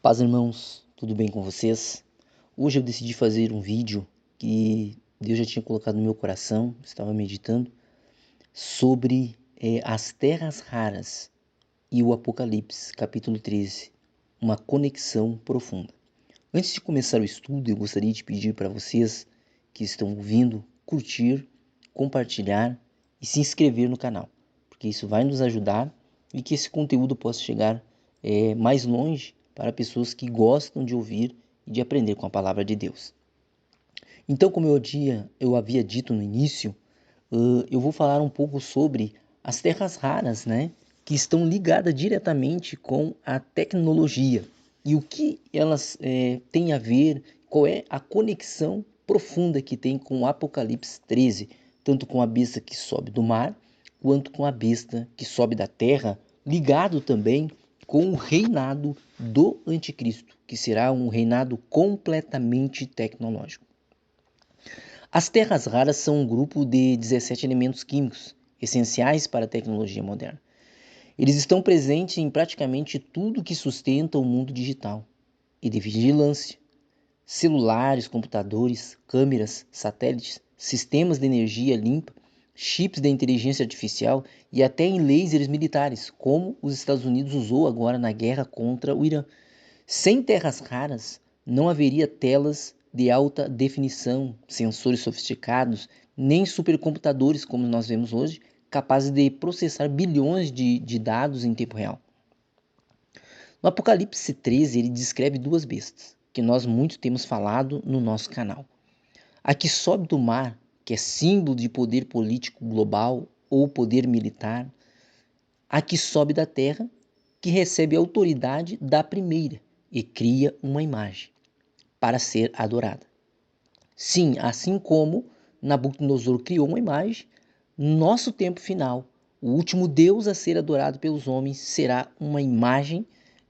Paz, irmãos, tudo bem com vocês? Hoje eu decidi fazer um vídeo que Deus já tinha colocado no meu coração, estava meditando, sobre as terras raras e o Apocalipse, capítulo 13, uma conexão profunda. Antes de começar o estudo, eu gostaria de pedir para vocês que estão ouvindo, curtir, compartilhar e se inscrever no canal, porque isso vai nos ajudar e que esse conteúdo possa chegar mais longe para pessoas que gostam de ouvir e de aprender com a palavra de Deus. Então, como eu havia dito no início, eu vou falar um pouco sobre as terras raras, né, que estão ligadas diretamente com a tecnologia e o que elas têm a ver, qual é a conexão profunda que tem com o Apocalipse 13, tanto com a besta que sobe do mar, quanto com a besta que sobe da terra, ligado também com o reinado do anticristo, que será um reinado completamente tecnológico. As terras raras são um grupo de 17 elementos químicos essenciais para a tecnologia moderna. Eles estão presentes em praticamente tudo que sustenta o mundo digital e de vigilância. Celulares, computadores, câmeras, satélites, sistemas de energia limpa, chips de inteligência artificial e até em lasers militares, como os Estados Unidos usou agora na guerra contra o Irã. Sem terras raras, não haveria telas de alta definição, sensores sofisticados, nem supercomputadores como nós vemos hoje, capazes de processar bilhões de dados em tempo real. No Apocalipse 13, ele descreve duas bestas, que nós muito temos falado no nosso canal. A que sobe do mar, que é símbolo de poder político global ou poder militar. A que sobe da terra, que recebe a autoridade da primeira e cria uma imagem para ser adorada. Sim, assim como Nabucodonosor criou uma imagem, nosso tempo final, o último Deus a ser adorado pelos homens, será uma imagem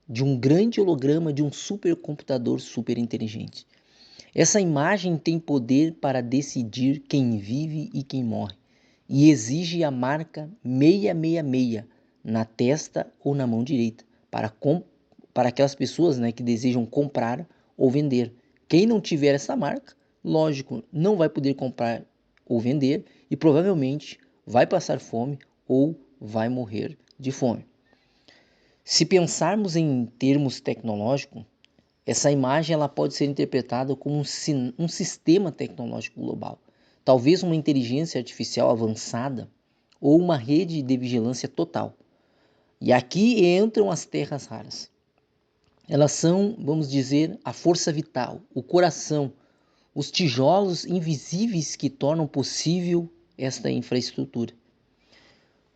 de um grande holograma de um supercomputador super inteligente. Essa imagem tem poder para decidir quem vive e quem morre, e exige a marca 666 na testa ou na mão direita, para aquelas pessoas, né, que desejam comprar ou vender. Quem não tiver essa marca, lógico, não vai poder comprar ou vender e provavelmente vai passar fome ou vai morrer de fome. Se pensarmos em termos tecnológicos, essa imagem ela pode ser interpretada como um sistema tecnológico global, talvez uma inteligência artificial avançada ou uma rede de vigilância total. E aqui entram as terras raras. Elas são, vamos dizer, a força vital, o coração, os tijolos invisíveis que tornam possível esta infraestrutura.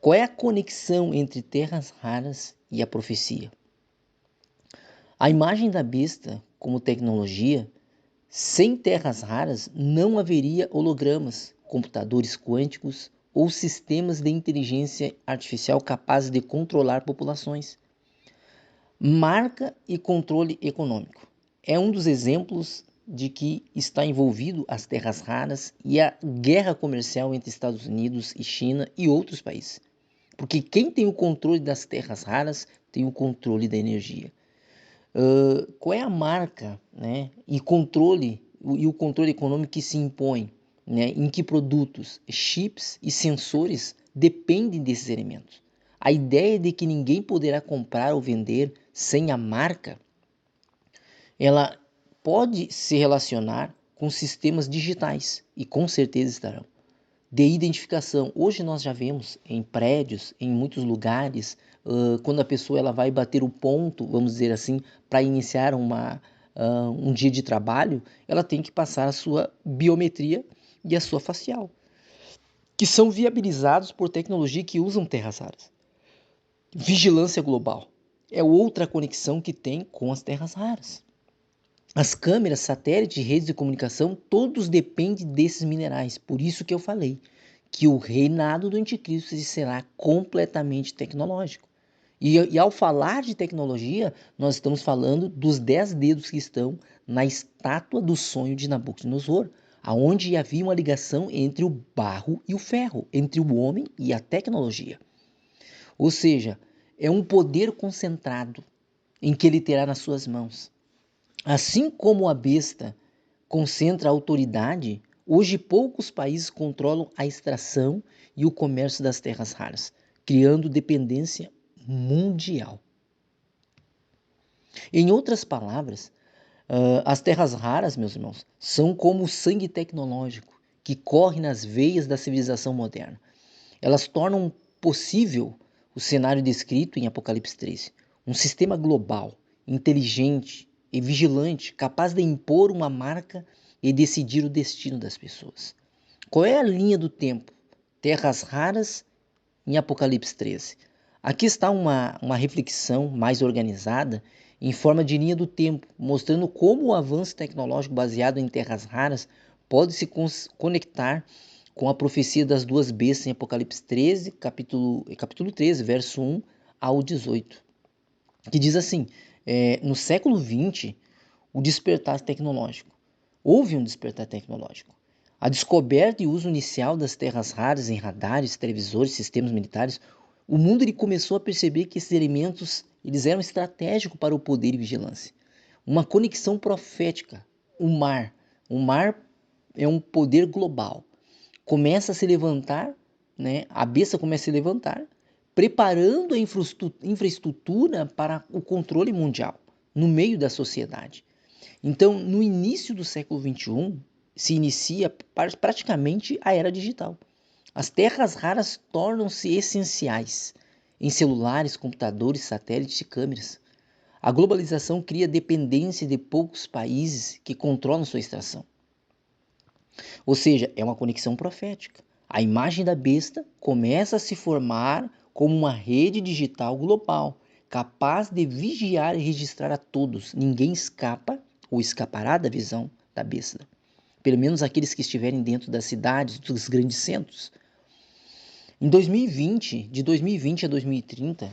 Qual é a conexão entre terras raras e a profecia? A imagem da besta como tecnologia, sem terras raras não haveria hologramas, computadores quânticos ou sistemas de inteligência artificial capazes de controlar populações. Marca e controle econômico. É um dos exemplos de que está envolvido as terras raras e a guerra comercial entre Estados Unidos e China e outros países. Porque quem tem o controle das terras raras tem o controle da energia. Qual é a marca, né, e o controle econômico que se impõe, né, em que produtos, chips e sensores dependem desses elementos. A ideia de que ninguém poderá comprar ou vender sem a marca, ela pode se relacionar com sistemas digitais e com certeza estarão de identificação. Hoje nós já vemos em prédios, em muitos lugares, quando a pessoa ela vai bater o ponto, vamos dizer assim, para iniciar um dia de trabalho, ela tem que passar a sua biometria e a sua facial, que são viabilizados por tecnologia que usam terras raras. Vigilância global é outra conexão que tem com as terras raras. As câmeras, satélites, redes de comunicação, todos dependem desses minerais. Por isso que eu falei que o reinado do anticristo será completamente tecnológico. E ao falar de tecnologia, nós estamos falando dos 10 dedos que estão na estátua do sonho de Nabucodonosor, aonde havia uma ligação entre o barro e o ferro, entre o homem e a tecnologia. Ou seja, é um poder concentrado. em que ele terá nas suas mãos. Assim como a besta concentra a autoridade, hoje poucos países controlam a extração e o comércio das terras raras, criando dependência mundial. Em outras palavras, as terras raras, meus irmãos, são como o sangue tecnológico que corre nas veias da civilização moderna. Elas tornam possível o cenário descrito em Apocalipse 13, um sistema global, inteligente e vigilante, capaz de impor uma marca e decidir o destino das pessoas. Qual é a linha do tempo? Terras raras em Apocalipse 13. Aqui está uma reflexão mais organizada em forma de linha do tempo, mostrando como o avanço tecnológico baseado em terras raras pode se conectar com a profecia das duas bestas em Apocalipse 13, capítulo 13, verso 1 ao 18, que diz assim, no século XX, o despertar tecnológico. Houve um despertar tecnológico. A descoberta e uso inicial das terras raras em radares, televisores, sistemas militares, o mundo ele começou a perceber que esses elementos eles eram estratégicos para o poder e vigilância. Uma conexão profética. O mar é um poder global. Começa a se levantar, né? A besta começa a se levantar, preparando a infraestrutura para o controle mundial no meio da sociedade. Então, no início do século XXI, se inicia praticamente a era digital. As terras raras tornam-se essenciais em celulares, computadores, satélites e câmeras. A globalização cria dependência de poucos países que controlam sua extração. Ou seja, é uma conexão profética. A imagem da besta começa a se formar como uma rede digital global, capaz de vigiar e registrar a todos. Ninguém escapa ou escapará da visão da besta. Pelo menos aqueles que estiverem dentro das cidades, dos grandes centros. Em 2020, de 2020 a 2030,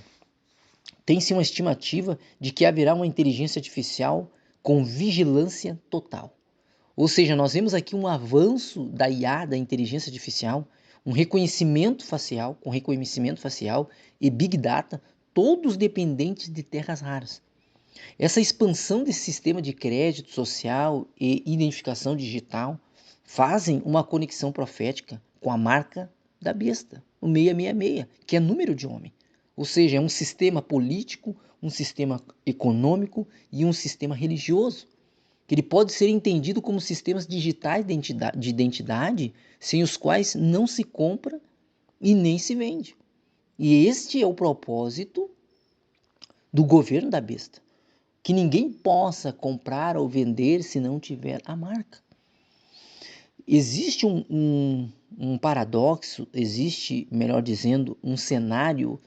tem-se uma estimativa de que haverá uma inteligência artificial com vigilância total. Ou seja, nós vemos aqui um avanço da IA, da inteligência artificial, um reconhecimento facial, com reconhecimento facial e Big Data, todos dependentes de terras raras. Essa expansão desse sistema de crédito social e identificação digital fazem uma conexão profética com a marca da besta, o 666, que é número de homem. Ou seja, é um sistema político, um sistema econômico e um sistema religioso, que ele pode ser entendido como sistemas digitais de identidade sem os quais não se compra e nem se vende. E este é o propósito do governo da besta. Que ninguém possa comprar ou vender se não tiver a marca. Existe um paradoxo, existe, melhor dizendo, um cenário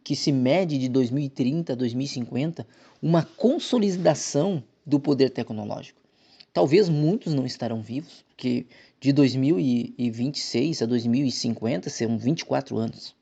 que se mede de 2030 a 2050, uma consolidação do poder tecnológico. Talvez muitos não estarão vivos, porque de 2026 a 2050 serão 24 anos.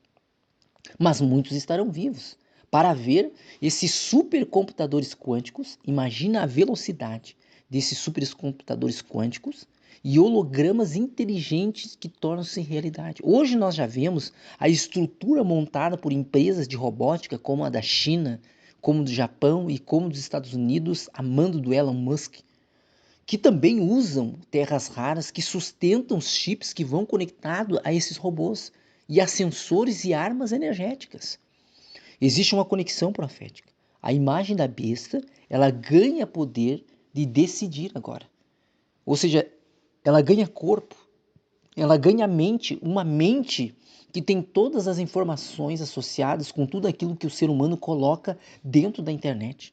Mas muitos estarão vivos para ver esses supercomputadores quânticos. Imagina a velocidade desses supercomputadores quânticos e hologramas inteligentes que tornam-se realidade. Hoje nós já vemos a estrutura montada por empresas de robótica como a da China, como do Japão e como dos Estados Unidos, a mando do Elon Musk, que também usam terras raras que sustentam os chips que vão conectados a esses robôs e a sensores e armas energéticas. Existe uma conexão profética. A imagem da besta, ela ganha poder de decidir agora. Ou seja, ela ganha corpo, ela ganha mente, uma mente que tem todas as informações associadas com tudo aquilo que o ser humano coloca dentro da internet.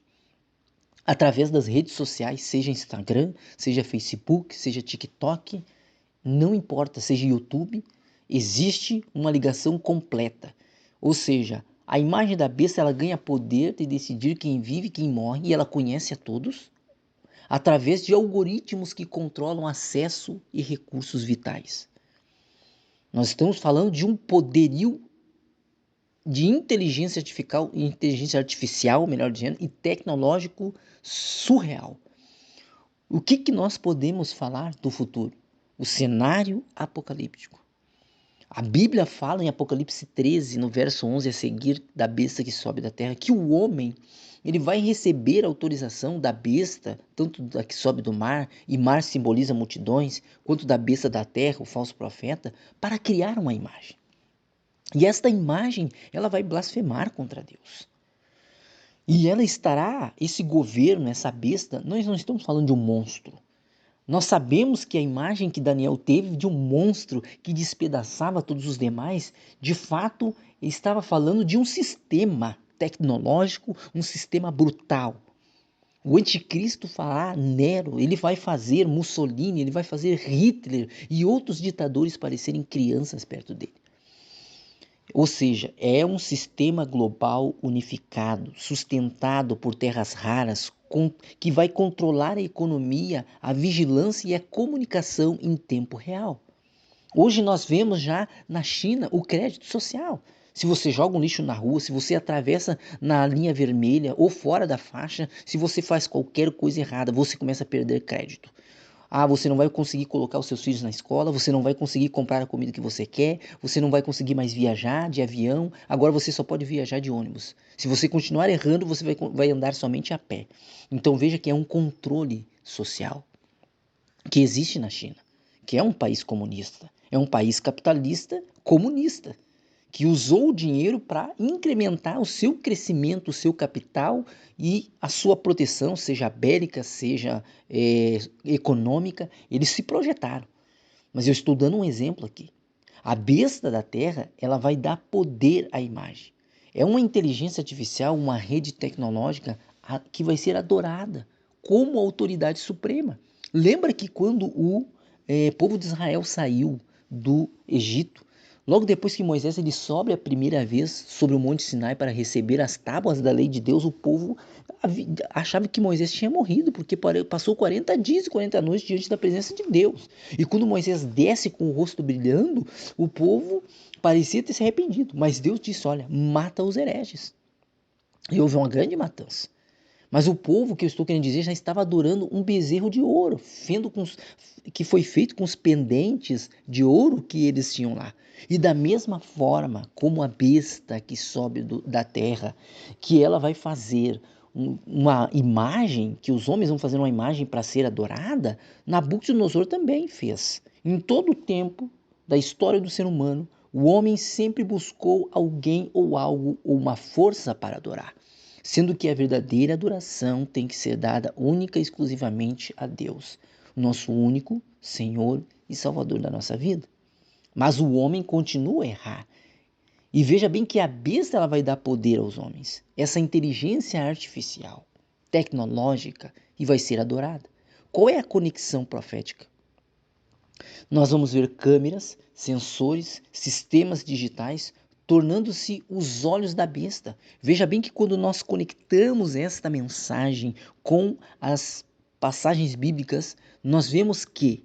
Através das redes sociais, seja Instagram, seja Facebook, seja TikTok, não importa, seja YouTube, existe uma ligação completa. Ou seja, a imagem da besta ela ganha poder de decidir quem vive e quem morre, e ela conhece a todos, através de algoritmos que controlam acesso e recursos vitais. Nós estamos falando de um poderio de inteligência artificial, melhor dizendo, e tecnológico surreal. O que nós podemos falar do futuro? O cenário apocalíptico. A Bíblia fala em Apocalipse 13, no verso 11 a seguir, da besta que sobe da terra, que o homem ele vai receber a autorização da besta, tanto da que sobe do mar, e mar simboliza multidões, quanto da besta da terra, o falso profeta, para criar uma imagem. E esta imagem, ela vai blasfemar contra Deus. E ela estará, esse governo, essa besta, nós não estamos falando de um monstro. Nós sabemos que a imagem que Daniel teve de um monstro que despedaçava todos os demais, de fato, estava falando de um sistema tecnológico, um sistema brutal. O anticristo fará Nero, ele vai fazer Mussolini, ele vai fazer Hitler e outros ditadores parecerem crianças perto dele. Ou seja, é um sistema global unificado, sustentado por terras raras, que vai controlar a economia, a vigilância e a comunicação em tempo real. Hoje nós vemos já na China o crédito social. Se você joga um lixo na rua, se você atravessa na linha vermelha ou fora da faixa, se você faz qualquer coisa errada, você começa a perder crédito. Você não vai conseguir colocar os seus filhos na escola, você não vai conseguir comprar a comida que você quer, você não vai conseguir mais viajar de avião, agora você só pode viajar de ônibus. Se você continuar errando, você vai andar somente a pé. Então veja que é um controle social que existe na China, que é um país comunista, é um país capitalista comunista, que usou o dinheiro para incrementar o seu crescimento, o seu capital e a sua proteção, seja bélica, seja econômica, eles se projetaram. Mas eu estou dando um exemplo aqui. A besta da terra, ela vai dar poder à imagem. É uma inteligência artificial, uma rede tecnológica que vai ser adorada como autoridade suprema. Lembra que quando o povo de Israel saiu do Egito, logo depois que Moisés ele sobe a primeira vez sobre o Monte Sinai para receber as tábuas da lei de Deus, o povo achava que Moisés tinha morrido, porque passou 40 dias e 40 noites diante da presença de Deus. E quando Moisés desce com o rosto brilhando, o povo parecia ter se arrependido. Mas Deus disse, olha, mata os hereges. E houve uma grande matança. Mas o povo, que eu estou querendo dizer, já estava adorando um bezerro de ouro, que foi feito com os pendentes de ouro que eles tinham lá. E da mesma forma como a besta que sobe da terra, que ela vai fazer uma imagem, que os homens vão fazer uma imagem para ser adorada, Nabucodonosor também fez. Em todo o tempo da história do ser humano, o homem sempre buscou alguém ou algo ou uma força para adorar, sendo que a verdadeira adoração tem que ser dada única e exclusivamente a Deus, nosso único Senhor e Salvador da nossa vida. Mas o homem continua a errar. E veja bem que a besta ela vai dar poder aos homens, essa inteligência artificial, tecnológica, e vai ser adorada. Qual é a conexão profética? Nós vamos ver câmeras, sensores, sistemas digitais tornando-se os olhos da besta. Veja bem que quando nós conectamos esta mensagem com as passagens bíblicas, nós vemos que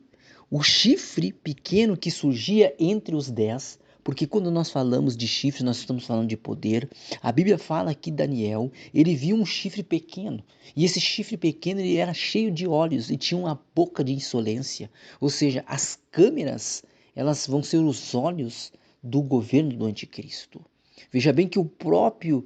o chifre pequeno que surgia entre os 10, porque quando nós falamos de chifres, nós estamos falando de poder. A Bíblia fala que Daniel, ele viu um chifre pequeno, e esse chifre pequeno ele era cheio de olhos e tinha uma boca de insolência. Ou seja, as câmeras, elas vão ser os olhos do governo do anticristo. Veja bem que o próprio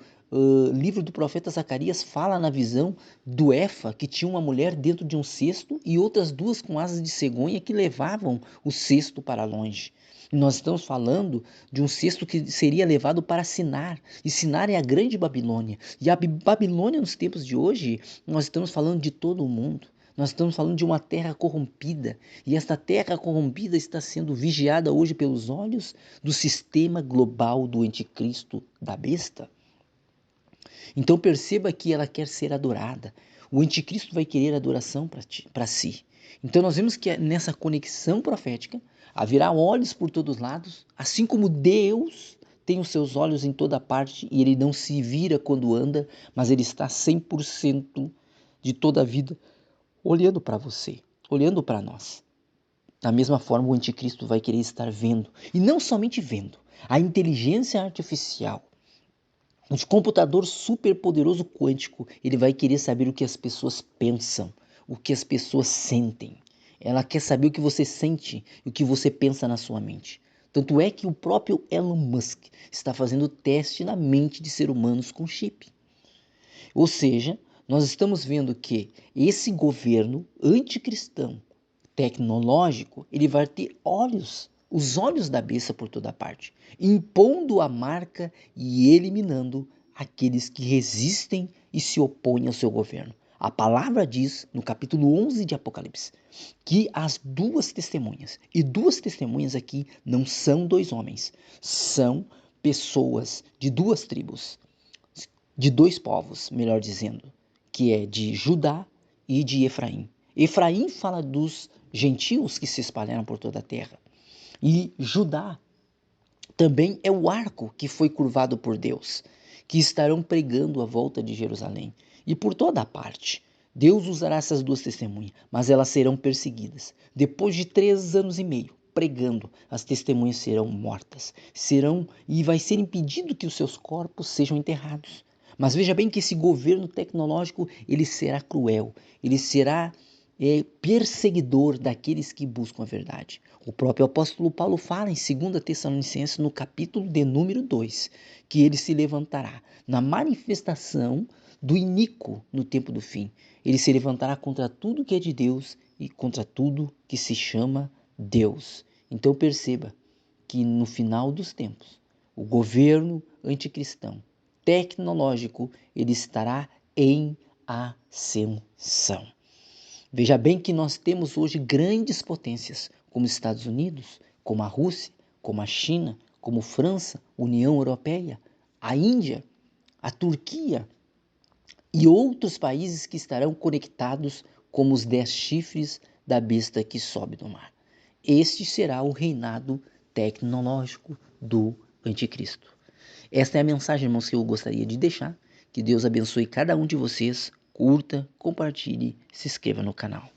livro do profeta Zacarias fala na visão do Efa, que tinha uma mulher dentro de um cesto e outras duas com asas de cegonha que levavam o cesto para longe. E nós estamos falando de um cesto que seria levado para Sinar. E Sinar é a grande Babilônia. E a Babilônia nos tempos de hoje, nós estamos falando de todo o mundo. Nós estamos falando de uma terra corrompida. E esta terra corrompida está sendo vigiada hoje pelos olhos do sistema global do anticristo, da besta. Então perceba que ela quer ser adorada. O anticristo vai querer adoração para si. Então nós vemos que nessa conexão profética haverá olhos por todos os lados, assim como Deus tem os seus olhos em toda parte e ele não se vira quando anda, mas ele está 100% de toda a vida olhando para você, olhando para nós. Da mesma forma, o anticristo vai querer estar vendo, e não somente vendo, a inteligência artificial, o computador superpoderoso quântico, ele vai querer saber o que as pessoas pensam, o que as pessoas sentem. Ela quer saber o que você sente e o que você pensa na sua mente. Tanto é que o próprio Elon Musk está fazendo teste na mente de seres humanos com chip. Ou seja, nós estamos vendo que esse governo anticristão, tecnológico, ele vai ter os olhos da besta por toda parte, impondo a marca e eliminando aqueles que resistem e se opõem ao seu governo. A palavra diz, no capítulo 11 de Apocalipse, que as duas testemunhas, e duas testemunhas aqui não são dois homens, são pessoas de duas tribos, de dois povos, melhor dizendo, que é de Judá e de Efraim. Efraim fala dos gentios que se espalharam por toda a terra. E Judá também é o arco que foi curvado por Deus, que estarão pregando a volta de Jerusalém. E por toda a parte, Deus usará essas duas testemunhas, mas elas serão perseguidas. Depois de 3 anos e meio pregando, as testemunhas serão mortas. E vai ser impedido que os seus corpos sejam enterrados. Mas veja bem que esse governo tecnológico, ele será cruel, ele será perseguidor daqueles que buscam a verdade. O próprio apóstolo Paulo fala em 2 Tessalonicenses, no capítulo de número 2, que ele se levantará na manifestação do iníquo no tempo do fim. Ele se levantará contra tudo que é de Deus e contra tudo que se chama Deus. Então perceba que no final dos tempos, o governo anticristão tecnológico, ele estará em ascensão. Veja bem que nós temos hoje grandes potências, como os Estados Unidos, como a Rússia, como a China, como França, União Europeia, a Índia, a Turquia e outros países que estarão conectados como os 10 chifres da besta que sobe do mar. Este será o reinado tecnológico do anticristo. Esta é a mensagem, irmãos, que eu gostaria de deixar. Que Deus abençoe cada um de vocês. Curta, compartilhe, se inscreva no canal.